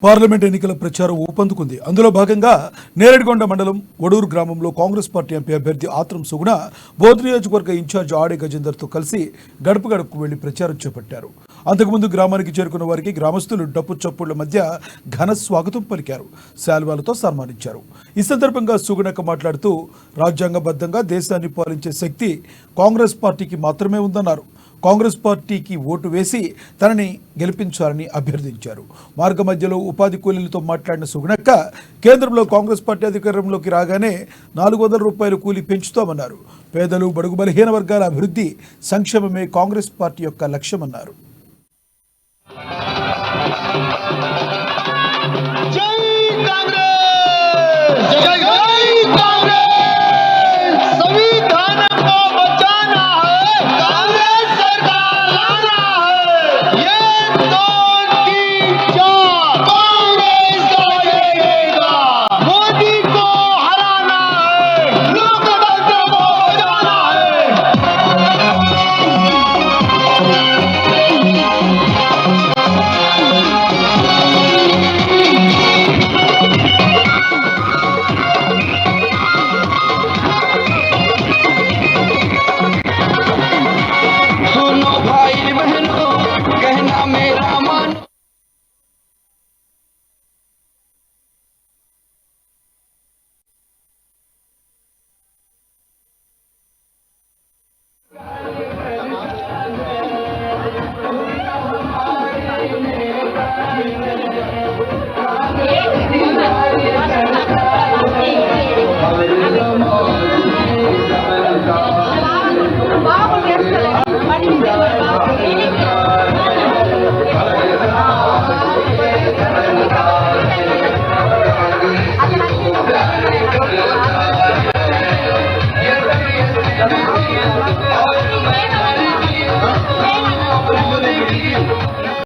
Parliament ఎన్నికల ప్రచారం ఊపందుకుంది. అందులో భాగంగా నేరేడిగొండ మండలం ఒడూరు గ్రామంలో కాంగ్రెస్ పార్టీ ఎంపీ అభ్యర్థి ఆత్రం సుగుణ బోధ్ నియోజకవర్గ ఇన్ఛార్జ్ ఆడే గజేందర్తో కలిసి గడప గడపకు వెళ్లి ప్రచారం చేపట్టారు. అంతకుముందు గ్రామానికి చేరుకున్న వారికి గ్రామస్తులు డప్పు చప్పుళ్ల మధ్య ఘన స్వాగతం పలికారు, శాల్వాలతో సన్మానించారు. ఈ సందర్భంగా సుగుణక్క మాట్లాడుతూ రాజ్యాంగబద్ధంగా దేశాన్ని పాలించే శక్తి కాంగ్రెస్ పార్టీకి మాత్రమే ఉందన్నారు. కాంగ్రెస్ పార్టీకి ఓటు వేసి తనని గెలిపించాలని అభ్యర్థించారు. మార్గ మధ్యలో ఉపాధి కూలీలతో మాట్లాడిన సుగుణక్క కేంద్రంలో కాంగ్రెస్ పార్టీ అధికారంలోకి రాగానే 400 రూపాయలు కూలీ పెంచుతామన్నారు. పేదలు, బడుగు బలహీన వర్గాల అభివృద్ధి, సంక్షేమమే కాంగ్రెస్ పార్టీ యొక్క లక్ష్యమన్నారు. संविधान को बचाना